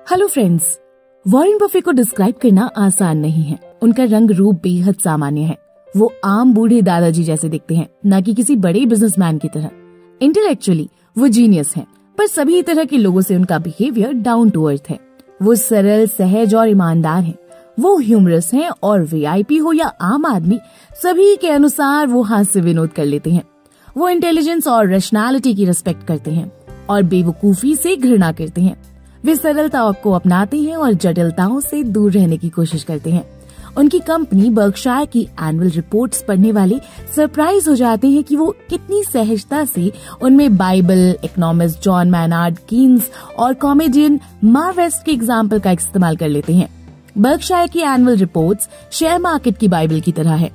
Hello friends, Warren Buffett को describe करना आसान नहीं है। उनका रंग रूप बेहद सामान्य है। वो आम बूढ़े दादाजी जैसे दिखते हैं, न कि किसी बड़े बिजनेसमैन की तरह। इंटेलेक्चुअली वो जीनियस हैं, पर सभी तरह के लोगों से उनका बिहेवियर डाउन टू अर्थ है। वो सरल, सहज और ईमानदार हैं। वो ह्यूमरस हैं और वीआईपी हो या आम आदमी, सभी के अनुसार वो हास्य विनोद कर लेते हैं। वो इंटेलिजेंस और रैशनैलिटी की रिस्पेक्ट करते हैं और बेवकूफी से घृणा करते हैं। वे सरलता को अपनाते हैं और जटिलताओं से दूर रहने की कोशिश करते हैं। उनकी कंपनी बर्कशायर की एनुअल रिपोर्ट्स पढ़ने वाले सरप्राइज हो जाते हैं कि वो कितनी सहजता से उनमें Bible, economist John Maynard Keynes और कॉमेडियन मा वेस्ट के एग्जाम्पल का इस्तेमाल कर लेते हैं। बर्कशायर की एनुअल रिपोर्ट्स शेयर मार्केट की बाइबल की तरह है।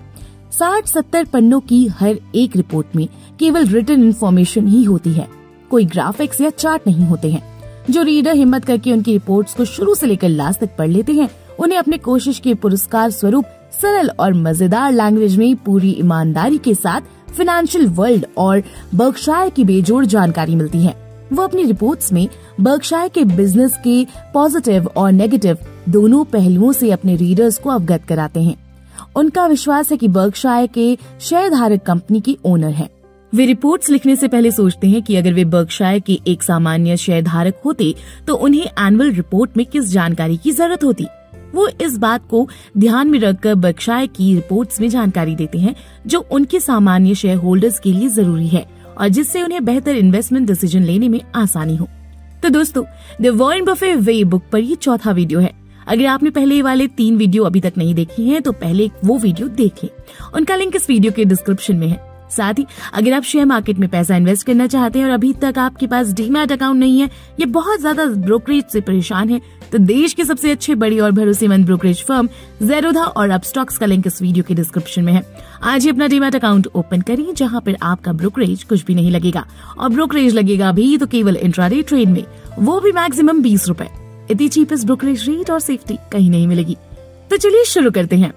60-70 पन्नों की हर एक रिपोर्ट में केवल रिटन इन्फॉर्मेशन ही होती है। कोई ग्राफिक्स या चार्ट नहीं होते हैं। जो रीडर हिम्मत करके उनकी रिपोर्ट्स को शुरू से लेकर लास्ट तक पढ़ लेते हैं, उन्हें अपने कोशिश के पुरस्कार स्वरूप सरल और मजेदार लैंग्वेज में पूरी ईमानदारी के साथ फाइनेंशियल वर्ल्ड और बर्कशायर की बेजोड़ जानकारी मिलती है। वो अपनी रिपोर्ट्स में बर्कशायर के बिजनेस के पॉजिटिव और नेगेटिव दोनों पहलुओं से अपने रीडर्स को अवगत कराते हैं। उनका विश्वास है कि बर्कशायर के शेयरधारक कंपनी के ओनर हैं। वे रिपोर्ट्स लिखने से पहले सोचते हैं कि अगर वे बर्कशायर के एक सामान्य शेयरधारक होते तो उन्हें एनुअल रिपोर्ट में किस जानकारी की जरूरत होती। वो इस बात को ध्यान में रखकर बर्कशायर की रिपोर्ट्स में जानकारी देते हैं जो उनके सामान्य शेयर होल्डर्स के लिए जरूरी है और जिससे उन्हें बेहतर इन्वेस्टमेंट डिसीजन लेने में आसानी हो। तो दोस्तों, the Warren Buffett way book पर ये चौथा वीडियो है। अगर आपने पहले वाले 3 वीडियो अभी तक नहीं देखी हैं, तो पहले वो वीडियो देख लें। उनका लिंक इस वीडियो के डिस्क्रिप्शन में है। साथ ही अगर आप शेयर मार्केट में पैसा इन्वेस्ट करना चाहते हैं और अभी तक आपके पास डीमैट अकाउंट नहीं है या बहुत ज्यादा ब्रोकरेज से परेशान है, तो देश के सबसे अच्छे, बड़ी और भरोसेमंद ब्रोकरेज फर्म ज़ेरोधा और अपस्टॉक्स का लिंक इस वीडियो के डिस्क्रिप्शन में है। आज ही अपना डीमैट अकाउंट ओपन करिए, जहां पर आपका ब्रोकरेज कुछ भी नहीं लगेगा और ब्रोकरेज लगेगा भी तो केवल इंट्राडे ट्रेड में, वो भी मैक्सिमम 20 रुपए। इतनी चीपेस्ट ब्रोकरेज रेट और सेफ्टी कहीं नहीं मिलेगी। तो चलिए शुरू करते हैं।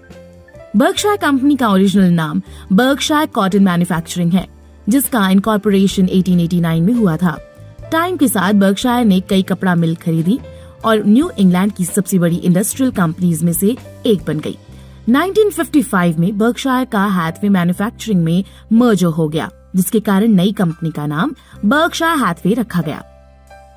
बर्कशायर कंपनी का ओरिजिनल नाम बर्कशायर कॉटन मैन्युफैक्चरिंग है, जिसका इनकॉर्पोरेशन 1889 में हुआ था। टाइम के साथ बर्कशायर ने कई कपड़ा मिल खरीदी और न्यू इंग्लैंड की सबसे बड़ी इंडस्ट्रियल कंपनीज में से एक बन गई। 1955 में बर्कशायर का हैथवे मैन्युफैक्चरिंग में मर्जर हो गया, जिसके कारण नई कंपनी का नाम बर्कशायर हैथवे रखा गया।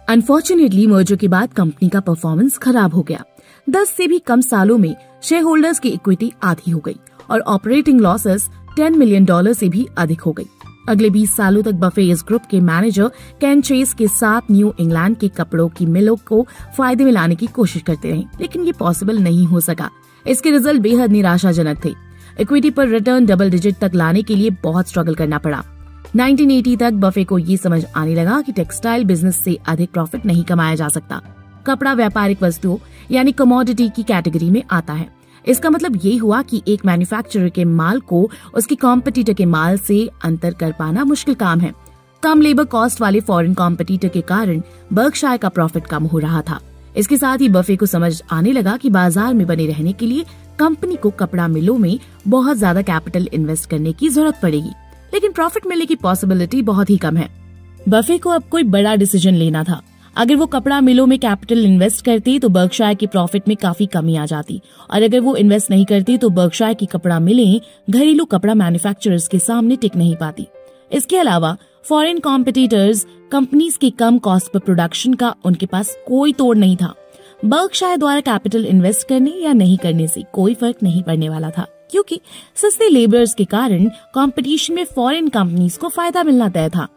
अनफॉर्चुनेटली मर्जर के बाद कंपनी का परफॉर्मेंस खराब हो गया। 10 से भी कम सालों में शेयर होल्डर्स की इक्विटी आधी हो गई और ऑपरेटिंग लॉसेस $10 मिलियन से भी अधिक हो गई। अगले 20 सालों तक बफे इस ग्रुप के मैनेजर केन चेस के साथ न्यू इंग्लैंड के कपड़ों की मिलों को फायदे में लाने की कोशिश करते रहे, लेकिन ये पॉसिबल नहीं हो सका। इसके रिजल्ट बेहद निराशाजनक थे। इक्विटी पर रिटर्न डबल डिजिट तक लाने के लिए बहुत स्ट्रगल करना पड़ा। 1980 तक बफे को ये समझ आने लगा कि टेक्सटाइल बिजनेस से अधिक प्रॉफिट नहीं कमाया जा सकता। कपड़ा व्यापारिक वस्तुओं यानी कमोडिटी की कैटेगरी में आता है। इसका मतलब ये हुआ कि एक मैन्युफैक्चरर के माल को उसके कॉम्पिटिटर के माल से अंतर कर पाना मुश्किल काम है। कम लेबर कॉस्ट वाले फॉरेन कॉम्पिटिटर के कारण बर्कशायर का प्रॉफिट कम हो रहा था। इसके साथ ही बफे को समझ आने लगा कि बाजार में बने रहने के लिए कंपनी को कपड़ा मिलों में बहुत ज्यादा कैपिटल इन्वेस्ट करने की जरूरत पड़ेगी, लेकिन प्रॉफिट मिलने की पॉसिबिलिटी बहुत ही कम है। बफे को अब कोई बड़ा डिसीजन लेना था। अगर वो कपड़ा मिलों में कैपिटल इन्वेस्ट करती तो बर्कशायर के प्रॉफिट में काफी कमी आ जाती, और अगर वो इन्वेस्ट नहीं करती तो बर्कशायर की कपड़ा मिलें घरेलू कपड़ा मैन्युफैक्चरर्स के सामने टिक नहीं पाती। इसके अलावा फॉरेन कॉम्पिटिटर्स कंपनीज की कम कॉस्ट पर प्रोडक्शन का उनके पास कोई तोड़ नहीं था। बर्कशायर द्वारा कैपिटल इन्वेस्ट करने या नहीं करने से कोई फर्क नहीं पड़ने वाला था, क्योंकि सस्ते लेबर्स के कारण कंपटीशन में फॉरेन कंपनीज को फायदा मिलना तय था।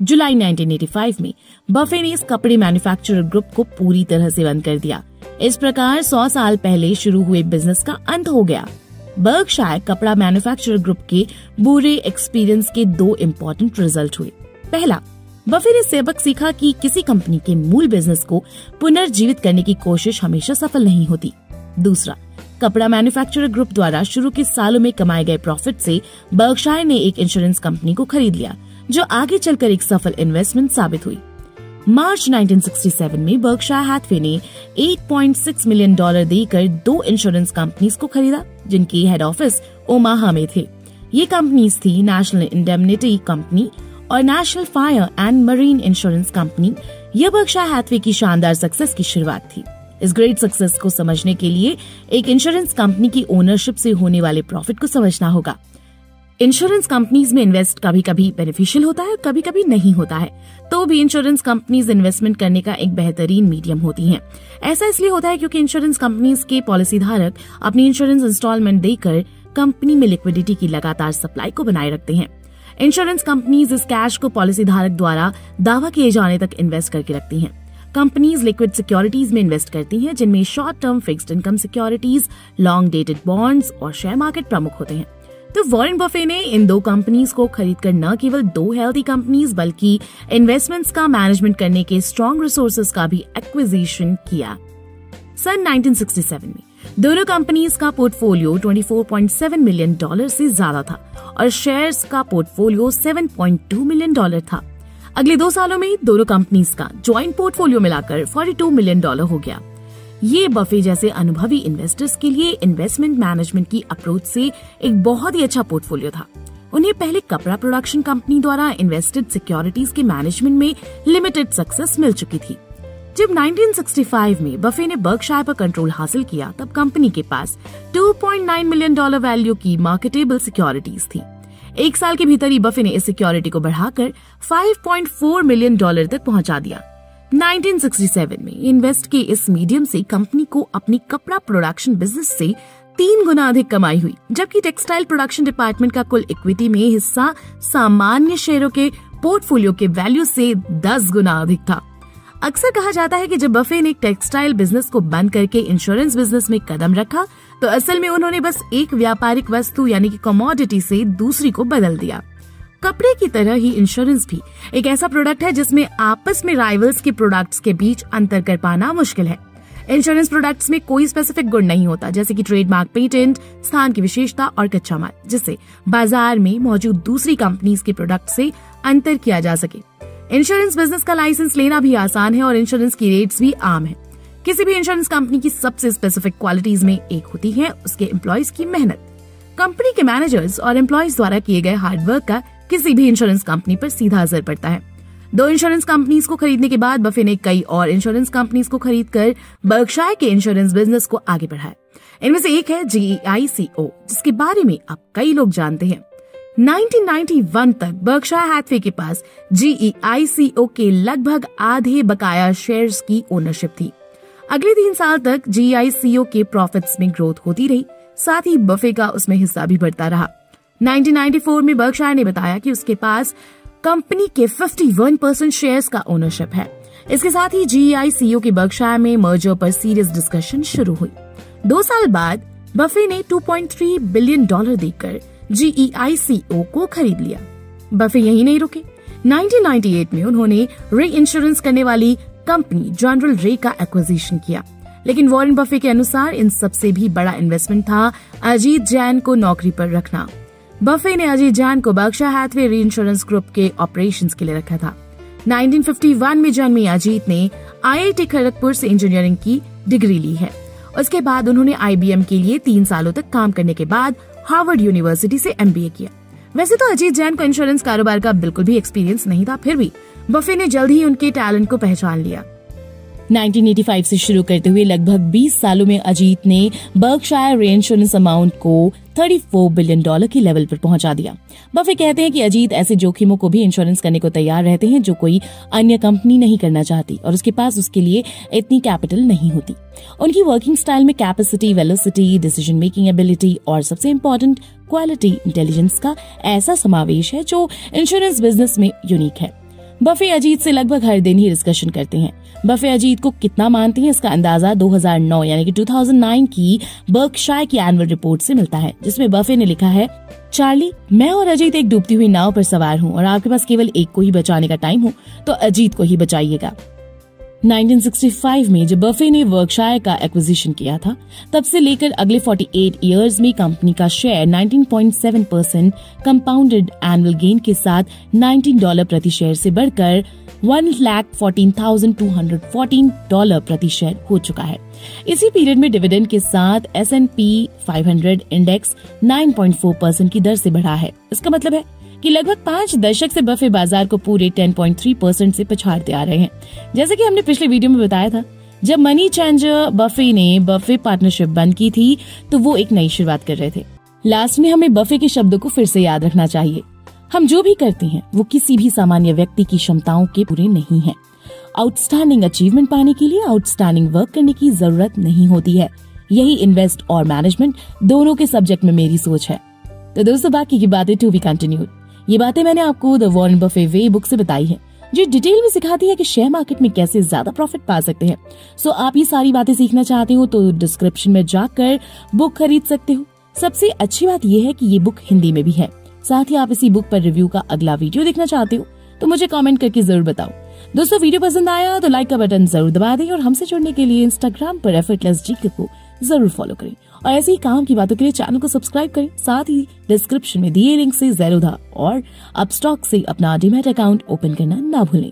जुलाई 1985 में बफे ने इस कपड़े मैन्युफैक्चरर ग्रुप को पूरी तरह से बंद कर दिया। इस प्रकार 100 साल पहले शुरू हुए बिजनेस का अंत हो गया। बर्कशायर कपड़ा मैन्युफैक्चरर ग्रुप के बुरे एक्सपीरियंस के 2 इम्पोर्टेंट रिजल्ट हुए। पहला, बफे ने सबक सीखा कि किसी कंपनी के मूल बिजनेस को पुनर्जीवित करने की कोशिश हमेशा सफल नहीं होती। दूसरा, कपड़ा मैन्युफैक्चरर ग्रुप द्वारा शुरू के सालों में कमाए गए प्रॉफिट से बर्कशायर ने एक इंश्योरेंस कंपनी को खरीद लिया, जो आगे चलकर एक सफल इन्वेस्टमेंट साबित हुई। मार्च 1967 में बर्कशायर हैथवे ने $8.6 मिलियन देकर 2 इंश्योरेंस कंपनीज को खरीदा, जिनकी हेड ऑफिस ओमाहा में थे। ये कंपनीज थी नेशनल इंडेमनिटी कंपनी और national fire and marine insurance company. यह बर्कशायर हैथवे की शानदार सक्सेस की शुरुआत थी। इस ग्रेट सक्सेस को समझने के लिए एक इंश्योरेंस कंपनी की ओनरशिप से होने वाले प्रॉफिट को समझना होगा। इंश्योरेंस कंपनीज में इन्वेस्ट कभी कभी बेनिफिशियल होता है, कभी कभी नहीं होता है, तो भी इंश्योरेंस कंपनीज इन्वेस्टमेंट करने का एक बेहतरीन मीडियम होती हैं। ऐसा इसलिए होता है क्योंकि इंश्योरेंस कंपनीज के पॉलिसी धारक अपनी इंश्योरेंस इंस्टॉलमेंट देकर कंपनी में लिक्विडिटी की लगातार सप्लाई को बनाए रखते हैं। इंश्योरेंस कंपनीज इस कैश को पॉलिसी धारक द्वारा दावा किए जाने तक इन्वेस्ट करके रखती हैं। कंपनीज लिक्विड सिक्योरिटीज में इन्वेस्ट करती हैं, जिनमें short term fixed income securities, long dated bonds और शेयर मार्केट प्रमुख होते हैं। तो वॉरेन बफे ने इन दो कंपनीज को खरीदकर न केवल दो हेल्थी कंपनीज बल्कि इन्वेस्टमेंट्स का मैनेजमेंट करने के स्ट्रॉन्ग रिसोर्सेज का भी एक्विजिशन किया। सन 1967 में दोनों कंपनीज का पोर्टफोलियो $24.7 मिलियन से ज्यादा था और शेयर्स का पोर्टफोलियो $7.2 मिलियन था। अगले 2 सालों में दोनों कंपनीज का ज्वाइंट पोर्टफोलियो मिलाकर $42 मिलियन हो गया। ये बफे जैसे अनुभवी इन्वेस्टर्स के लिए इन्वेस्टमेंट मैनेजमेंट की अप्रोच से एक बहुत ही अच्छा पोर्टफोलियो था। उन्हें पहले कपड़ा प्रोडक्शन कंपनी द्वारा इन्वेस्टेड सिक्योरिटीज के मैनेजमेंट में लिमिटेड सक्सेस मिल चुकी थी। जब 1965 में बफे ने बर्कशायर पर कंट्रोल हासिल किया, तब कंपनी के पास $2.9 मिलियन वैल्यू की मार्केटेबल सिक्योरिटीज थी। 1 साल के भीतर ही बफे ने इस सिक्योरिटी को बढ़ाकर $5.4 मिलियन तक पहुंचा दिया। 1967 में इन्वेस्ट के इस मीडियम से कंपनी को अपनी कपड़ा प्रोडक्शन बिजनेस से 3 गुना अधिक कमाई हुई, जबकि टेक्सटाइल प्रोडक्शन डिपार्टमेंट का कुल इक्विटी में हिस्सा सामान्य शेयरों के पोर्टफोलियो के वैल्यू से 10 गुना अधिक था। अक्सर कहा जाता है कि जब बफे ने टेक्सटाइल बिजनेस को बंद करके इंश्योरेंस बिजनेस में कदम रखा, तो असल में उन्होंने बस एक व्यापारिक वस्तु यानी कि कमोडिटी से दूसरी को बदल दिया। कपड़े की तरह ही इंश्योरेंस भी एक ऐसा प्रोडक्ट है जिसमें आपस में राइवल्स के प्रोडक्ट्स के बीच अंतर कर पाना मुश्किल है। इंश्योरेंस प्रोडक्ट्स में कोई स्पेसिफिक गुण नहीं होता, जैसे कि ट्रेडमार्क, पेटेंट, स्थान की विशेषता और कच्चा माल, जिससे बाजार में मौजूद दूसरी कंपनीज के प्रोडक्ट से अंतर किया जा सके। इंश्योरेंस बिजनेस का लाइसेंस लेना भी आसान है और इंश्योरेंस की रेट्स भी आम है। किसी भी इंश्योरेंस कंपनी की सबसे स्पेसिफिक क्वालिटीज में एक होती है उसके एम्प्लॉयज की मेहनत। कंपनी के मैनेजर्स और एम्प्लॉयज द्वारा किए गए हार्डवर्क का किसी भी इंश्योरेंस कंपनी पर सीधा असर पड़ता है। 2 इंश्योरेंस कंपनीज को खरीदने के बाद बफे ने कई और इंश्योरेंस कंपनीज को खरीदकर बर्कशायर के इंश्योरेंस बिजनेस को आगे बढ़ाया। इनमें से एक है GEICO, जिसके बारे में अब कई लोग जानते हैं। 1991 तक बर्कशायर हैथवे के पास GEICO के लगभग आधे बकाया शेयर्स की ओनरशिप थी। अगले 3 साल तक GEICO के प्रॉफिट्स में ग्रोथ होती रही, साथ ही बफे का उसमें हिस्सा भी बढ़ता रहा। 1994 में बर्कशायर ने बताया कि उसके पास कंपनी के 51% शेयर्स का ओनरशिप है। इसके साथ ही GEICO के बर्कशायर में मर्जर पर सीरियस डिस्कशन शुरू हुई। 2 साल बाद बफे ने $2.3 बिलियन देकर GEICO को खरीद लिया। बफे यही नहीं रुके। 1998 में उन्होंने रे इंश्योरेंस करने वाली कंपनी जनरल रे का एक्विजिशन किया, लेकिन वॉरेन बफे के अनुसार इन सबसे भी बड़ा इन्वेस्टमेंट था अजीत जैन को नौकरी पर रखना। बफे ने अजीत जैन को बर्कशायर हैथवे री इंश्योरेंस ग्रुप के ऑपरेशंस के लिए रखा था। 1951 में जन्मी अजीत ने IIT खड़गपुर से इंजीनियरिंग की डिग्री ली है। उसके बाद उन्होंने IBM के लिए 3 सालों तक काम करने के बाद हार्वर्ड यूनिवर्सिटी से MBA किया। वैसे तो अजीत जैन को इंश्योरेंस कारोबार का बिल्कुल भी एक्सपीरियंस नहीं था, फिर भी बफे ने जल्द ही उनके टैलेंट को पहचान लिया। 1985 से शुरू करते हुए लगभग 20 सालों में अजीत ने बर्कशायर रीइंश्योरेंस अमाउंट को $34 बिलियन की लेवल पर पहुंचा दिया। बफे कहते हैं कि अजीत ऐसे जोखिमों को भी इंश्योरेंस करने को तैयार रहते हैं जो कोई अन्य कंपनी नहीं करना चाहती और उसके पास उसके लिए इतनी कैपिटल नहीं होती। उनकी वर्किंग स्टाइल में capacity, velocity, decision making ability और सबसे इम्पोर्टेंट क्वालिटी इंटेलिजेंस का ऐसा समावेश है जो इंश्योरेंस बिजनेस में यूनिक है। बफे अजीत से लगभग हर दिन ही डिस्कशन करते हैं। बफे अजीत को कितना मानते हैं इसका अंदाजा 2009 यानी कि 2009 की बर्कशायर की एनुअल रिपोर्ट से मिलता है, जिसमें बफे ने लिखा है, चार्ली, मैं और अजीत एक डूबती हुई नाव पर सवार हूँ और आपके पास केवल एक को ही बचाने का टाइम हो तो अजीत को ही बचाइएगा। 1965 में जब बफे ने बर्कशायर का एक्विजिशन किया था, तब से लेकर अगले 48 इयर्स में कंपनी का शेयर 19.7% कंपाउंडेड एनुअल गेन के साथ $19 प्रति शेयर से बढ़कर $1,14,214 प्रति शेयर हो चुका है। इसी पीरियड में डिविडेंड के साथ S&P 500 इंडेक्स 9.4% की दर से बढ़ा है। इसका मतलब है कि लगभग 5 दशक से बफे बाजार को पूरे 10.3% से पछाड़ते आ रहे हैं। जैसे कि हमने पिछले वीडियो में बताया था, जब मनी चेंजर बफे ने बफे पार्टनरशिप बंद की थी तो वो एक नई शुरुआत कर रहे थे। लास्ट में हमें बफे के शब्दों को फिर से याद रखना चाहिए। हम जो भी करते हैं वो किसी भी सामान्य व्यक्ति की क्षमताओं के पूरे नहीं है। आउटस्टैंडिंग अचीवमेंट पाने के लिए आउटस्टैंडिंग वर्क करने की जरूरत नहीं होती है। यही इन्वेस्ट और मैनेजमेंट दोनों के सब्जेक्ट में मेरी सोच है। तो दोस्तों, बाकी की बातें टू बी कंटिन्यूड। ये बातें मैंने आपको the Warren Buffett way book से बताई है, जो डिटेल में सिखाती है कि शेयर मार्केट में कैसे ज्यादा प्रॉफिट पा सकते हैं। सो आप ये सारी बातें सीखना चाहते हो तो डिस्क्रिप्शन में जाकर बुक खरीद सकते हो। सबसे अच्छी बात यह है कि ये बुक हिंदी में भी है। साथ ही आप इसी बुक पर रिव्यू का अगला वीडियो देखना चाहते हो तो मुझे कमेंट करके जरूर बताओ। दोस्तों, वीडियो पसंद आया तो लाइक का बटन जरूर दबा दें और हमसे जुड़ने के लिए इंस्टाग्राम पर एफर्टलेस जीके को जरूर फॉलो करें और ऐसे ही काम की बातों के लिए चैनल को सब्सक्राइब करें। साथ ही डिस्क्रिप्शन में दिए लिंक से ज़ेरोधा और अपस्टॉक से अपना डीमैट अकाउंट ओपन करना ना भूलें।